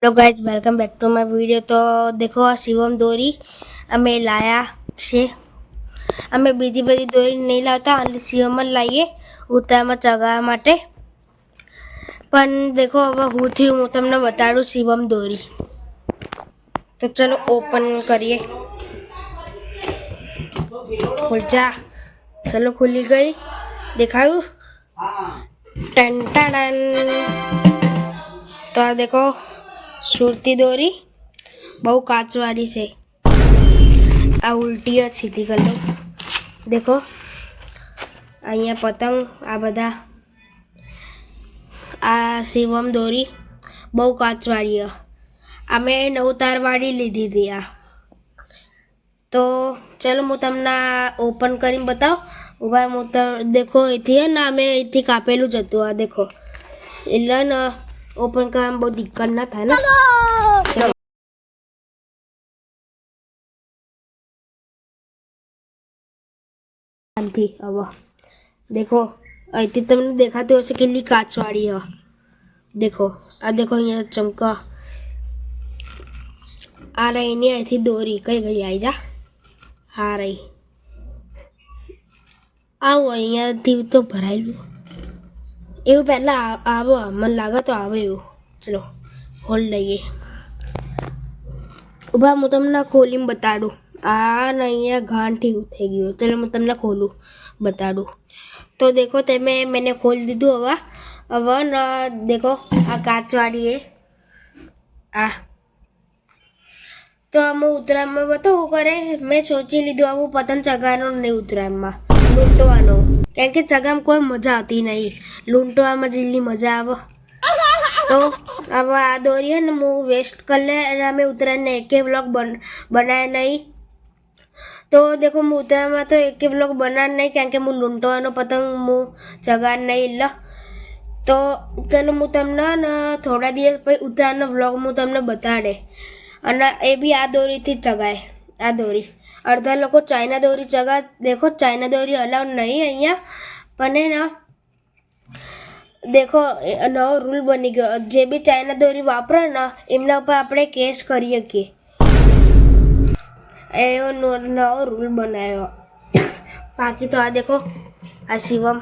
Hello guys welcome back to my video. तो देखो आ शिवम दोरी અમે લાયા છે। અમે બીજી બધી દોરી નહીં લાવતા અને શિવમ જ લાવીએ ઉતારમાં ચગાવવા માટે। પણ દેખો હવે હું થયું હું તમને બતાડું શિવમ દોરી। તો ચલો ઓપન કરીએ। ખુલ જા। ચલો ખુલી ગઈ। દેખાયું टन टन। तो आ देखो सुरती दोरी बहु काचवाड़ी से आ उल्टी सीधी कर लो। देखो अहिया पतंग आ बधा आ शिवम दोरी बहु काचवाड़ी है। आमे 9 तारवाड़ी लीधी थी आ। तो चलो मु तमने ओपन करीने बताओ। उभा मु देखो एथी है ना मैं एथी कापेलू ज हतुं। आ देखो એટલે ને ઓપન કરવામાં બહુ દિક્કત ના થાય ને। अब देखो અહીંથી તમને દેખાતું હશે કેટલી કાચવાળી है। देखो आ देखो અહીંયા ચમકા आ रही नहीं અહીંથી दोरी कई गई आई जा आ रही आओ અહીંયાથી તો ભરાયેલું એવું પહેલા આવો મને લાગે તો આવે એવું। ચલો હોલ લઈએ। ઉભા હું તમને ખોલીને બતાડું। आ ને અહીંયા ગાંઠી થઈ ગયું। चलो मैं તમને खोलूँ बताडू। तो देखो ते मैंने खोल दीधु। हवा हवा ना देखो आ काचवाड़ी है आ। तो हम उत्तरायण में बताओ करे मैं सोची लीधु आ पतंग चगानो नहीं उत्तरायण में लूंटवानो कारण के चगा में कोई मजा आती नहीं। लूंटवा में जिल्ली मजा आवे। तो अब आ दोरी है ना मु वेस्ट कर ले मैं उत्तरायण ने एक व्लॉग बनाया नहीं। तो देखो मु उत्तरायण में तो एक व्लॉग बना नहीं कारण के मु लूंटवानो पतंग मु चगान नहीं ला। तो चलो मु तमने ना थोड़ा दिवस पछी उत्तरायण व्लॉग मु तमने बताड़े અને એ બી આ દોરીથી ચગાય। આ દોરી અડધા લોકો ચાઇના દોરી ચગા। देखो ચાઇના દોરી અલાઉડ नहीं અહીંયા પણ है ना देखो नવો रूल बनी गयो। जे बी चाइना दोरी वापरे ना एमना पर આપણે કેસ કરી શકીએ। એવો નવો रूल बनायो। बाकी तो आ देखो आ शिवम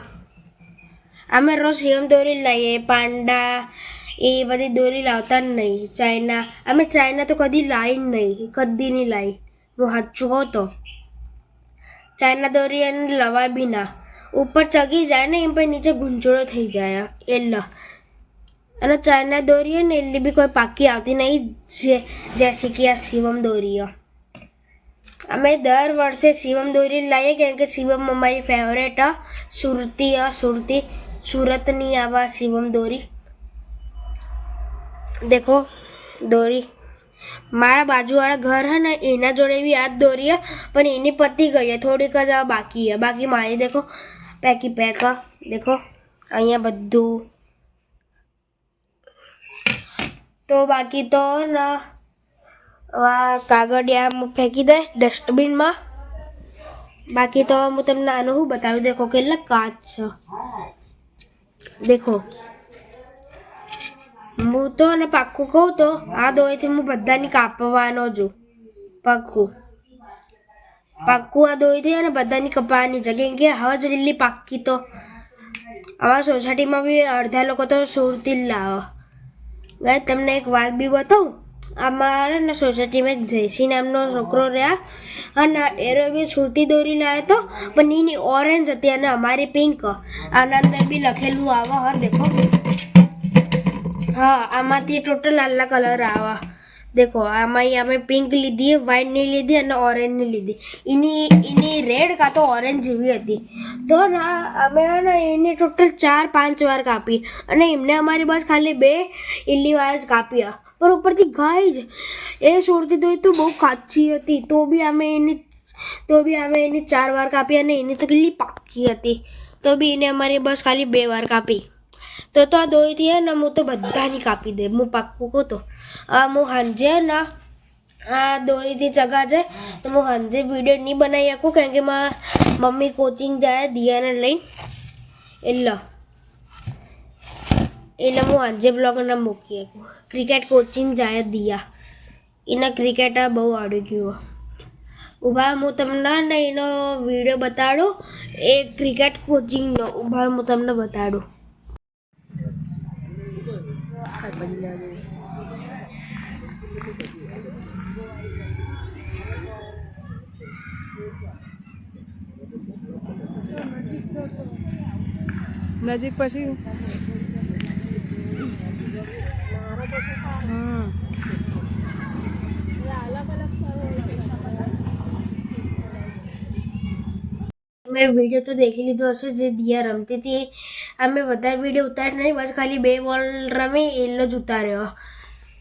અમે રોજ शिवम दोरी लाइए पांडा એ બધી દોરી લાવતા નહીં। ચાઇના અમે ચાઇના તો કદી લાવી નહીં કદી નહીં લાવી। હું સાચું કહું તો ચાઇના દોરી એને લવાય બી ના। ઉપર ચગી જાય ને એમ પછી નીચે ગુંચળો થઈ જાય એટલે। અને ચાઇના દોરી है ને એટલી બી કોઈ પાકી આવતી નહીં जैसे कि आ शिवम दोरी है। અમે દર વર્ષે शिवम दोरी લાવીએ કારણ કે शिवम અમારી ફેવરેટ है। સુરતી है સુરતી સુરતની આવા शिवम दोरी। देखो दोरी मारा बाजू वाला घर है ना एना जोड़े भी आज दोरी है पर एनी पती गई है थोड़ी क बाकी है। बाकी मारी देखो पैकी पैक देखो अहिया बधु। तो बाकी तो ना कागड़िया फेंकी दे डस्टबीन में। बाकी तो हूँ तमने आनो हूँ बताऊँ। देखो केटला काच छे। देखो હું તો ને પાક્કું કહું તો આ દોરીથી હું બધાની કાપવાનો છું। પાક્કું પાક્કું આ દોરીથી ને બધાની કપાવાની છે કેમ કે હવે જલ્દી પાક્કી તો અમારા સોસાયટીમાં બી અડધા લોકો તો સુરતી જ લાવે। ગાય તમને એક વાત બી બતાવું। અમારા ને સોસાયટીમાં એક જયસી નામનો છોકરો રહ્યા અને એરો બી સુરતી દોરી લાવ્યો તો પણ એની ઓરેન્જ હતી અને અમારી પિંક। આના અંદર બી લખેલું આવા હા देखो हाँ आमांथी टोटल लाला कलर आवा। देखो आमा आमे पिंक लीधी व्हाइट नहीं लीधी और ऑरेंज नहीं लीधी। इनी रेड का तो ऑरेंज जेवी हती। तो ना अमे ना इनी टोटल 4-5 वार कापी અને એમને અમારી બસ ખાલી 2 ઇલ્લી વાર જ કાપ્યા। पर ઉપરથી ગાઈज એ છોડતી દોઈ તો બહુ કાચી હતી તો બી અમે એની 4 વાર કાપી અને એની તો કેટલી પાકી હતી તો બી એને અમારી બસ ખાલી 2 વાર કાપી। तो आ दोरी थी है ना मु तो बधानी कापी दे मु पाक्कू को तो मु हांजे ना आ दोरी थी चगा जाए तो मु हांजे वीडियो नहीं बनाई सकूँ कारण के मां मम्मी कोचिंग जाए दिया ने लई एटले એટલે હું આજે બ્લોગ ના મૂકી શકું. ક્રિકેટ કોચિંગ જાય દિયા, એને ક્રિકેટ બહુ આવડી ગયું. ઉભા હું તમને ને એનો વિડીયો બતાડું, એ ક્રિકેટ કોચિંગનો. ઉભા હું તમને બતાડું. નજીક પછી મેં વિડીયો તો દેખી લીધો હશે જે દિયા રમતી હતી. અમે વધારે વિડીયો ઉતારી નહીં, બસ ખાલી 2 બોલ રમી એટલો જ ઉતાર્યો.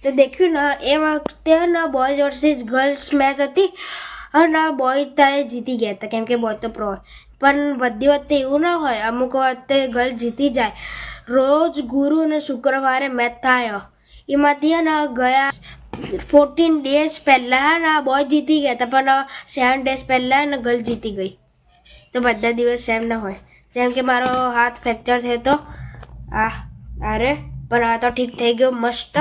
તો દેખ્યું ને એ વખતે ને બોયઝ વર્સિસ ગર્લ્સ મેચ હતી અને બોય ત્યાં જીતી ગયા હતા, કેમ કે બોય તો પ્રો. પણ બધી વખતે એવું ના હોય, અમુક વખતે ગર્લ્સ જીતી જાય. રોજ ગુરુ અને શુક્રવારે મેચ થાય. એમાંથી ને ગયા 14 days પહેલાં ને બોય જીતી ગયા હતા, પણ 7 days પહેલાં ને ગર્લ જીતી ગઈ. તો બધા દિવસ સેમ ના હોય. જેમ કે મારો હાથ ફ્રેક્ચર થયો હતો અરે, પણ આ તો ઠીક થઈ ગયો મસ્ત.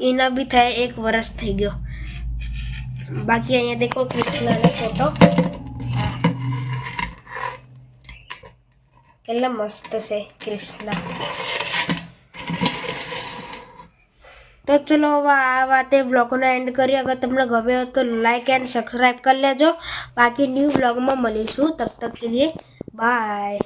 એના બી થાય 1 વર્ષ થઈ ગયો. બાકી અહીંયા દેખો કૃષ્ણનો ફોટો, કેટલા મસ્ત છે કૃષ્ણ. તો ચલો હવે આ વાતે બ્લોગનો એન્ડ કરીએ. અગર તમને ગમે હોય તો લાઈક એન્ડ સબસ્ક્રાઈબ કરી લેજો. બાકી ન્યૂ બ્લોગમાં મળીશું. તબ તક કે લીએ બાય.